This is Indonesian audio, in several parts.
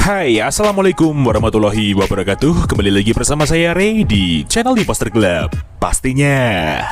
Hai, assalamualaikum warahmatullahi wabarakatuh. Kembali lagi bersama saya Ray di channel Imposter Club. Pastinya.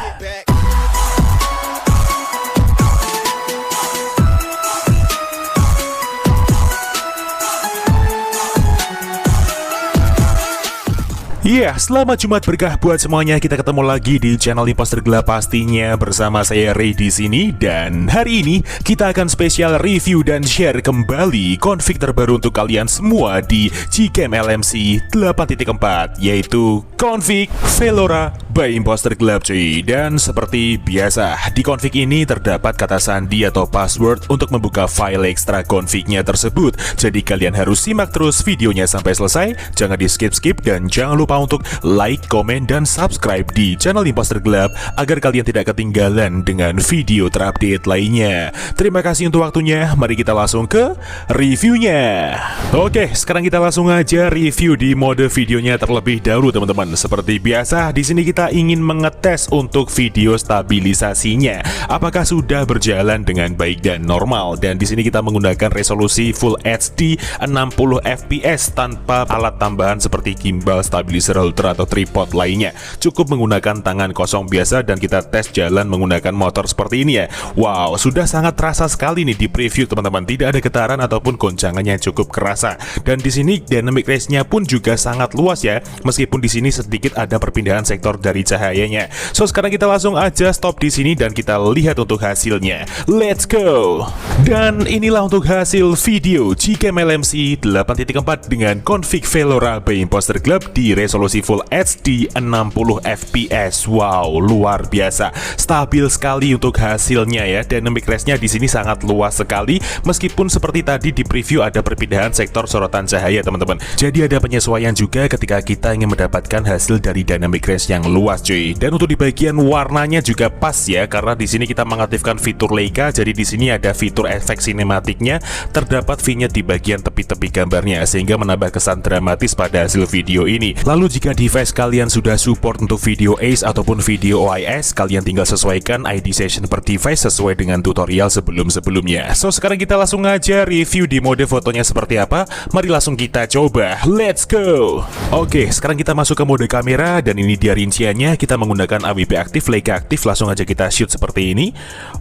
Iya, selamat Jumat berkah buat semuanya. Kita ketemu lagi di channel Imposter Club pastinya bersama saya Ray di sini, dan hari ini kita akan spesial review dan share kembali config terbaru untuk kalian semua di Gcam LMC 8.4, yaitu config Velora by Imposter Club cuy. Dan seperti biasa, di config ini terdapat kata sandi atau password untuk membuka file ekstra confignya tersebut. Jadi kalian harus simak terus videonya sampai selesai, jangan di skip-skip, dan jangan lupa untuk like, komen, dan subscribe di channel Imposter Club agar kalian tidak ketinggalan dengan video terupdate lainnya. Terima kasih untuk waktunya, mari kita langsung ke reviewnya. Oke, sekarang kita langsung aja review di mode videonya terlebih dahulu teman-teman. Seperti biasa, di sini kita ingin mengetes untuk video stabilisasinya apakah sudah berjalan dengan baik dan normal, dan di sini kita menggunakan resolusi Full HD 60 fps tanpa alat tambahan seperti gimbal, stabilizer ultra atau tripod lainnya. Cukup menggunakan tangan kosong biasa, dan kita tes jalan menggunakan motor seperti ini ya. Wow, sudah sangat terasa sekali nih di preview teman-teman. Tidak ada getaran ataupun goncangannya, cukup kerasa. Dan di sini dynamic range-nya pun juga sangat luas ya. Meskipun di sini sedikit ada perpindahan sektor dari cahayanya. So sekarang kita langsung aja stop di sini dan kita lihat untuk hasilnya. Let's go. Dan inilah untuk hasil video Gcam LMC 8.4 dengan config Velora by Imposter Club di resolusi Full HD 60 fps. Wow, luar biasa, stabil sekali untuk hasilnya ya. Dynamic range-nya di sini sangat luas sekali, meskipun seperti tadi di preview ada perpindahan sektor sorotan cahaya teman-teman. Jadi ada penyesuaian juga ketika kita ingin mendapatkan hasil dari dynamic range yang luas cuy. Dan untuk di bagian warnanya juga pas ya, karena di sini kita mengaktifkan fitur Leica. Jadi di sini ada fitur efek sinematiknya, terdapat vignette di bagian tepi-tepi gambarnya sehingga menambah kesan dramatis pada hasil video ini. Lalu jika device kalian sudah support untuk video ACE ataupun video OIS, kalian tinggal sesuaikan ID session per device sesuai dengan tutorial sebelum-sebelumnya. So sekarang kita langsung aja review di mode fotonya seperti apa. Mari langsung kita coba. Let's go. Oke, sekarang kita masuk ke mode kamera, dan ini dia rinciannya. Kita menggunakan AWP aktif, Leica aktif. Langsung aja kita shoot seperti ini.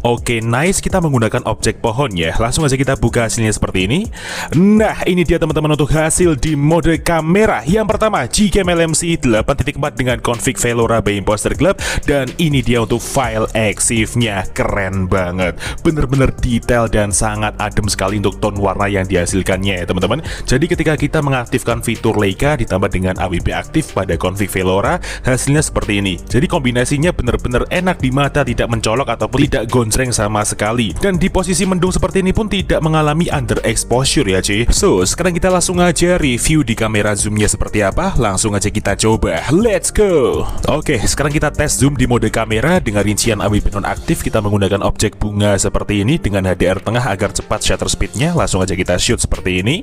Oke, nice. Kita menggunakan objek pohon ya. Langsung aja kita buka hasilnya seperti ini. Nah, ini dia teman-teman untuk hasil di mode kamera. Yang pertama, Gcam LMC 8.4 dengan config Velora by Imposter Club, dan ini dia untuk file EXIF-nya. Keren banget, bener-bener detail dan sangat adem sekali untuk tone warna yang dihasilkannya ya teman-teman. Jadi ketika kita mengaktifkan fitur Leica ditambah dengan AWP aktif pada config Velora, hasilnya seperti ini. Jadi kombinasinya bener-bener enak di mata, tidak mencolok ataupun tidak gonjreng sama sekali. Dan di posisi mendung seperti ini pun tidak mengalami underexposure ya cuy. So sekarang kita langsung aja review di kamera zoomnya seperti apa. Langsung aja kita coba. Let's go. Oke, sekarang kita tes zoom di mode kamera dengan rincian AWP nonaktif. Kita menggunakan objek bunga seperti ini dengan HDR tengah agar cepat shutter speednya. Langsung aja kita shoot seperti ini.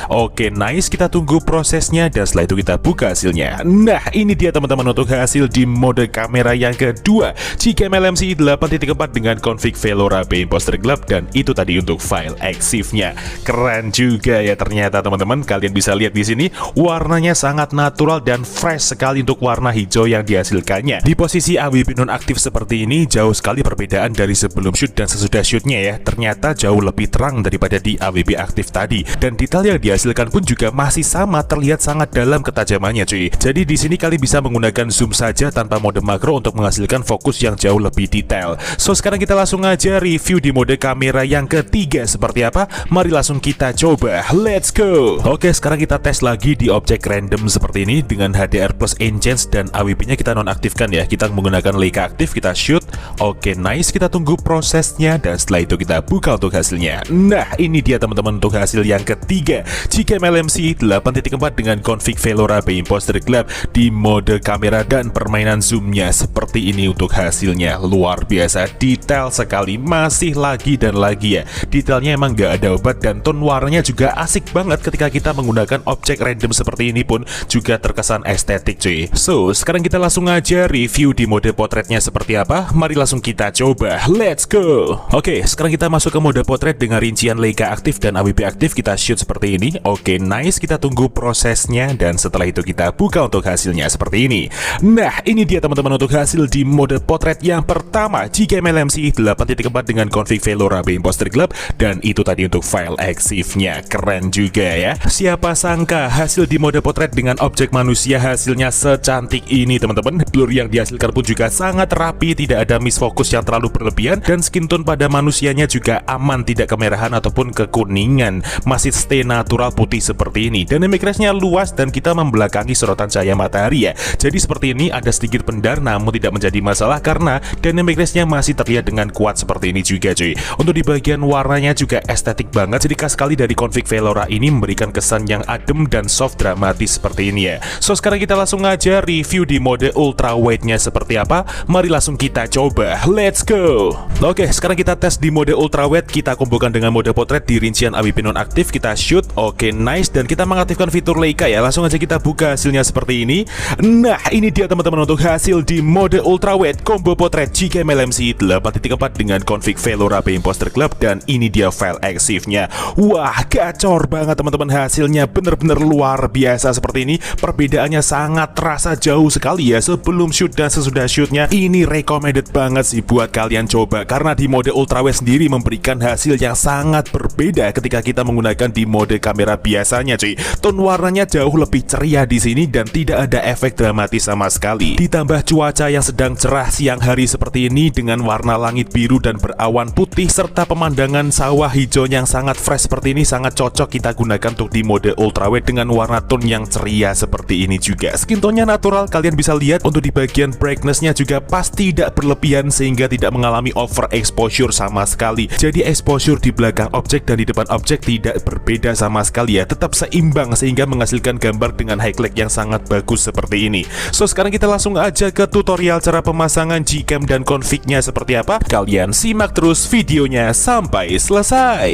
Oke, nice. Kita tunggu prosesnya dan setelah itu kita buka hasilnya. Nah, ini dia teman-teman untuk hasil di mode kamera yang kedua, Gcam LMC 8.4 dengan config Velora by Imposter Club, dan itu tadi untuk file EXIF-nya. Keren juga ya ternyata teman-teman. Kalian bisa lihat di sini warnanya sangat natural dan fresh sekali untuk warna hijau yang dihasilkannya. Di posisi AWP nonaktif seperti ini, jauh sekali perbedaan dari sebelum shoot dan sesudah shootnya ya. Ternyata jauh lebih terang daripada di AWP aktif tadi, dan detail yang dihasilkan pun juga masih sama, terlihat sangat dalam ketajamannya cuy. Jadi di sini kalian bisa menggunakan zoom saja tanpa mode makro untuk menghasilkan fokus yang jauh lebih detail. So sekarang kita langsung aja review di mode kamera yang ketiga seperti apa. Mari langsung kita coba. Let's go. Oke, sekarang kita tes lagi di objek random seperti ini dengan HDR plus enhance, dan AWP-nya kita nonaktifkan ya. Kita menggunakan Leica aktif, kita shoot. Oke, nice. Kita tunggu prosesnya dan setelah itu kita buka untuk hasilnya. Nah, ini dia teman-teman untuk hasil yang ketiga, Gcam LMC 8.4 dengan config Velora by Imposter Club di mode kamera dan permainan zoomnya seperti ini untuk hasilnya. Luar biasa, detail sekali, masih lagi dan lagi ya. Detailnya emang gak ada obat, dan tone warnanya juga asik banget ketika kita menggunakan objek random seperti ini pun juga terkesan estetik cuy. So sekarang kita langsung aja review di mode potretnya seperti apa. Mari langsung kita coba. Let's go. Oke, sekarang kita masuk ke mode potret dengan rincian Leica aktif dan AWP aktif. Kita shoot seperti ini. ini. Oke, nice, kita tunggu prosesnya dan setelah itu kita buka untuk hasilnya seperti ini. Nah, ini dia teman-teman untuk hasil di mode potret yang pertama Gcam LMC 8.4 dengan config Velora Imposter Club, dan itu tadi untuk file EXIF-nya. Keren juga ya. Siapa sangka hasil di mode potret dengan objek manusia hasilnya secantik ini teman-teman. Blur yang dihasilkan pun juga sangat rapi, tidak ada misfocus yang terlalu berlebihan, dan skin tone pada manusianya juga aman, tidak kemerahan ataupun kekuningan, masih stay natural putih seperti ini. Dynamic range-nya luas dan kita membelakangi sorotan cahaya matahari ya. Jadi seperti ini, ada sedikit pendar namun tidak menjadi masalah karena dynamic range-nya masih terlihat dengan kuat seperti ini juga cuy. Untuk di bagian warnanya juga estetik banget, jadi khas sekali dari config Velora ini memberikan kesan yang adem dan soft dramatis seperti ini ya. So sekarang kita langsung aja review di mode ultra wide-nya seperti apa. Mari langsung kita coba, let's go. Oke, sekarang kita tes di mode ultra wide, kita kumpulkan dengan mode potret di rincian AWP nonaktif, kita shoot. Oke, nice, dan kita mengaktifkan fitur Leica ya. Langsung aja kita buka hasilnya seperti ini. Nah, ini dia teman-teman untuk hasil di mode ultra wide combo potret Gcam LMC 8.4 dengan config Velora Imposter Club, dan ini dia file EXIF-nya. Wah, gacor banget teman-teman, hasilnya bener-bener luar biasa seperti ini. Perbedaannya sangat terasa jauh sekali ya sebelum shoot dan sesudah shootnya. Ini recommended banget sih buat kalian coba, karena di mode ultra wide sendiri memberikan hasil yang sangat berbeda ketika kita menggunakan di mode kamera biasanya cuy. Tone warnanya jauh lebih ceria di sini dan tidak ada efek dramatis sama sekali. Ditambah cuaca yang sedang cerah siang hari seperti ini dengan warna langit biru dan berawan putih serta pemandangan sawah hijau yang sangat fresh seperti ini, sangat cocok kita gunakan untuk di mode ultra wide dengan warna tone yang ceria seperti ini juga. Skin tone-nya natural, kalian bisa lihat. Untuk di bagian brightness-nya juga pas tidak berlebihan sehingga tidak mengalami over exposure sama sekali. Jadi exposure di belakang objek dan di depan objek tidak berbeda sama sekali ya, tetap seimbang sehingga menghasilkan gambar dengan highlight yang sangat bagus seperti ini. So sekarang kita langsung aja ke tutorial cara pemasangan Gcam dan config-nya seperti apa. Kalian simak terus videonya sampai selesai.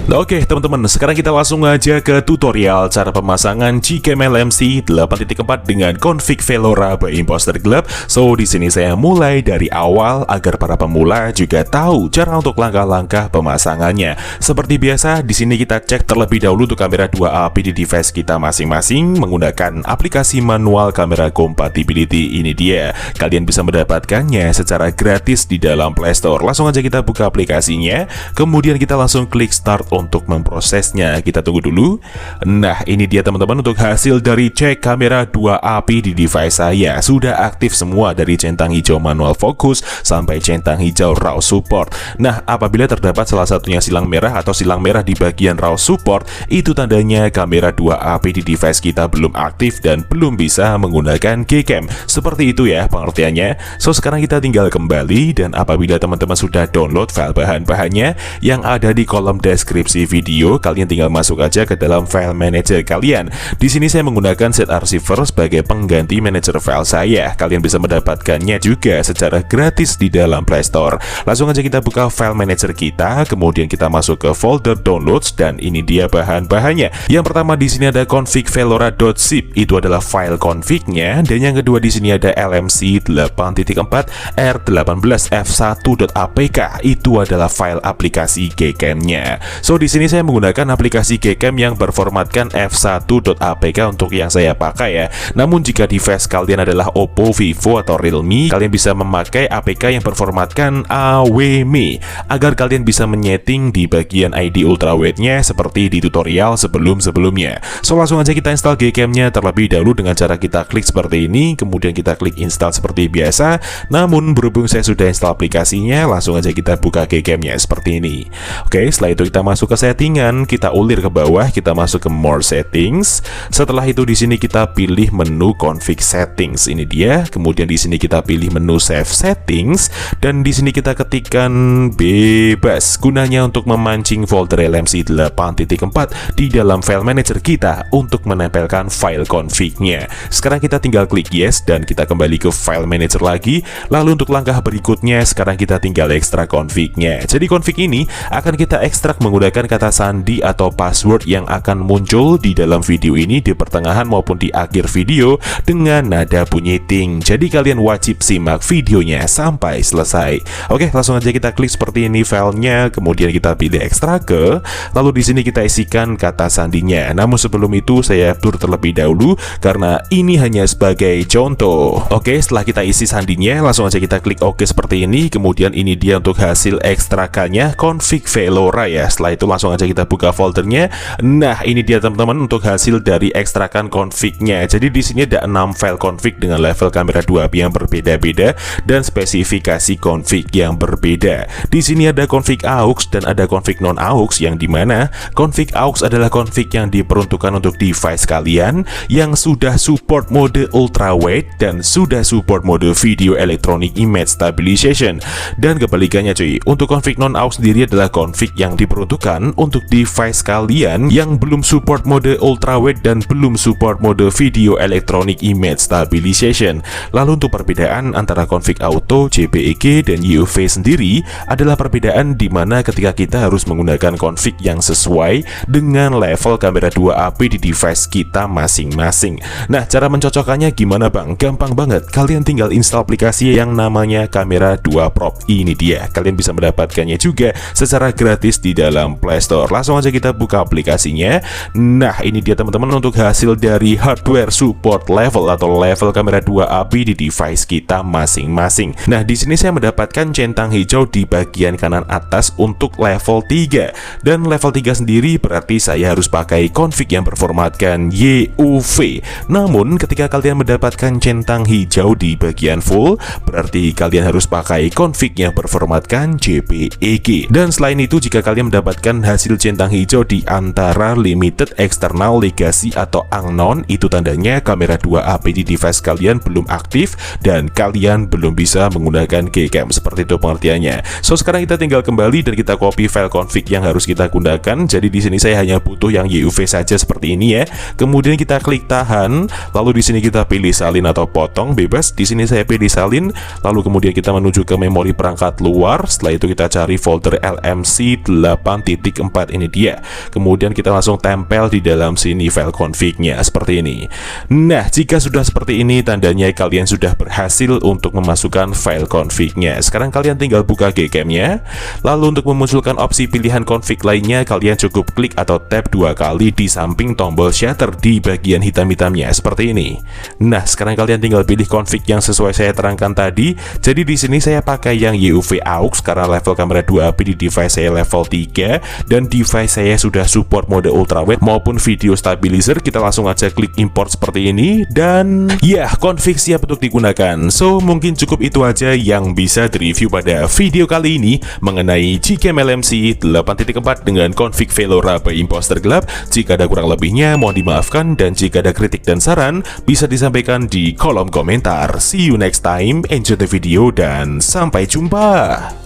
Oke teman-teman, sekarang kita langsung aja ke tutorial cara pemasangan Gcam LMC 8.4 dengan config Velora Imposter Club. So di sini saya mulai dari awal agar para pemula juga tahu cara untuk langkah-langkah pemasangannya. Seperti biasa, di sini kita cek terlebih dahulu untuk kamera 2AP di device kita masing-masing menggunakan aplikasi manual kamera compatibility. Ini dia, kalian bisa mendapatkannya secara gratis di dalam Play Store. Langsung aja kita buka aplikasinya, kemudian kita langsung klik start untuk memprosesnya. Kita tunggu dulu. Nah, ini dia teman-teman untuk hasil dari cek kamera 2AP di device saya. Sudah aktif semua dari centang hijau manual fokus sampai centang hijau raw support. Nah, apabila terdapat salah satunya silang merah atau silang merah di bagian raw support, itu tandanya kamera 2AP di device kita belum aktif dan belum bisa menggunakan Gcam. Seperti itu ya pengertiannya. So sekarang kita tinggal kembali, dan apabila teman-teman sudah download file bahan-bahannya yang ada di kolom deskripsi video, kalian tinggal masuk aja ke dalam file manager kalian. Di sini saya menggunakan set archiver sebagai pengganti manager file saya. Kalian bisa mendapatkannya juga secara gratis di dalam Play Store. Langsung aja kita buka file manager kita, kemudian kita masuk ke folder downloads, dan ini dia bahan-bahannya. Yang pertama di sini ada config velora.zip, itu adalah file config-nya, dan yang kedua di sini ada LMC 8.4 R18F1.apk, itu adalah file aplikasi Gcam-nya. So di sini saya menggunakan aplikasi Gcam yang berformatkan f1.apk untuk yang saya pakai ya. Namun jika device kalian adalah Oppo, Vivo atau Realme, kalian bisa memakai APK yang berformatkan AWME agar kalian bisa menyeting di bagian ID ultrawide-nya seperti di tutorial sebelum-sebelumnya. So langsung aja kita install Gcam-nya terlebih dahulu dengan cara kita klik seperti ini, kemudian kita klik install seperti biasa. Namun berhubung saya sudah install aplikasinya, langsung aja kita buka Gcam-nya seperti ini. Oke, setelah itu kita masuk ke settingan, kita ulir ke bawah, kita masuk ke more settings. Setelah itu di sini kita pilih menu config settings, ini dia. Kemudian di sini kita pilih menu save settings, dan di sini kita ketikkan bebas, gunanya untuk memancing folder LMC 8.4 di dalam file manager kita untuk menempelkan file config-nya. Sekarang kita tinggal klik yes, dan kita kembali ke file manager lagi. Lalu untuk langkah berikutnya, sekarang kita tinggal ekstrak config-nya. Jadi config ini akan kita ekstrak menggunakan kata sandi atau password yang akan muncul di dalam video ini di pertengahan maupun di akhir video dengan nada bunyi ting. Jadi kalian wajib simak videonya sampai selesai. Oke, langsung aja kita klik seperti ini filenya, kemudian kita pilih ekstrak ke, lalu di sini kita isikan dengan kata sandinya. Namun sebelum itu saya blur terlebih dahulu karena ini hanya sebagai contoh. Oke, setelah kita isi sandinya, langsung aja kita klik OK seperti ini. Kemudian ini dia untuk hasil ekstrakannya, config Velora ya. Setelah itu langsung aja kita buka foldernya. Nah, ini dia teman-teman untuk hasil dari ekstrakan config-nya. Jadi di sini ada 6 file config dengan level kamera 2API yang berbeda-beda dan spesifikasi config yang berbeda. Di sini ada config AUX dan ada config non AUX, yang dimana config AUX adalah config yang diperuntukkan untuk device kalian yang sudah support mode ultrawide dan sudah support mode video electronic image stabilization. Dan kebalikannya cuy, untuk config non AUX sendiri adalah config yang diperuntukkan untuk device kalian yang belum support mode ultrawide dan belum support mode video electronic image stabilization. Lalu untuk perbedaan antara config auto, JPEG dan UV sendiri adalah perbedaan di mana ketika kita harus menggunakan config yang sesuai dengan level kamera 2API di device kita masing-masing. Nah, cara mencocokkannya gimana bang? Gampang banget, kalian tinggal install aplikasi yang namanya Kamera 2 Pro. Ini dia, kalian bisa mendapatkannya juga secara gratis di dalam Play Store. Langsung aja kita buka aplikasinya. Nah, ini dia teman-teman untuk hasil dari hardware support level atau level kamera 2API di device kita masing-masing. Nah, di sini saya mendapatkan centang hijau di bagian kanan atas untuk level 3. Dan level 3 sendiri berarti saya harus pakai config yang berformatkan YUV. Namun ketika kalian mendapatkan centang hijau di bagian full, berarti kalian harus pakai config yang berformatkan JPEG. Dan selain itu, jika kalian mendapatkan hasil centang hijau di antara limited, external, legacy atau unknown, itu tandanya kamera 2API di device kalian belum aktif dan kalian belum bisa menggunakan Gcam. Seperti itu pengertiannya. So, sekarang kita tinggal kembali dan kita copy file config yang harus kita gunakan. Jadi di sini saya hanya butuh yang YUV saja seperti ini ya. Kemudian kita klik tahan, lalu di sini kita pilih salin atau potong bebas. Di sini saya pilih salin, lalu kemudian kita menuju ke memori perangkat luar. Setelah itu kita cari folder LMC 8.4, ini dia. Kemudian kita langsung tempel di dalam sini file config-nya seperti ini. Nah, jika sudah seperti ini, tandanya kalian sudah berhasil untuk memasukkan file config-nya. Sekarang kalian tinggal buka Gcam-nya. Lalu untuk memunculkan opsi pilihan config lainnya, kalian cukup klik atau tap 2 kali di samping tombol shutter di bagian hitam-hitamnya seperti ini. Nah, sekarang kalian tinggal pilih config yang sesuai saya terangkan tadi. Jadi di sini saya pakai yang YUV AUX karena level kamera 2API di device saya level 3 dan device saya sudah support mode ultrawide maupun video stabilizer. Kita langsung aja klik import seperti ini dan ya, config siap untuk digunakan. So, mungkin cukup itu aja yang bisa direview pada video kali ini mengenai Gcam LMC 8.4 dengan config Velora by Imposter Gelap. Jika ada kurang lebihnya mohon dimaafkan, dan jika ada kritik dan saran bisa disampaikan di kolom komentar. See you next time, enjoy the video dan sampai jumpa.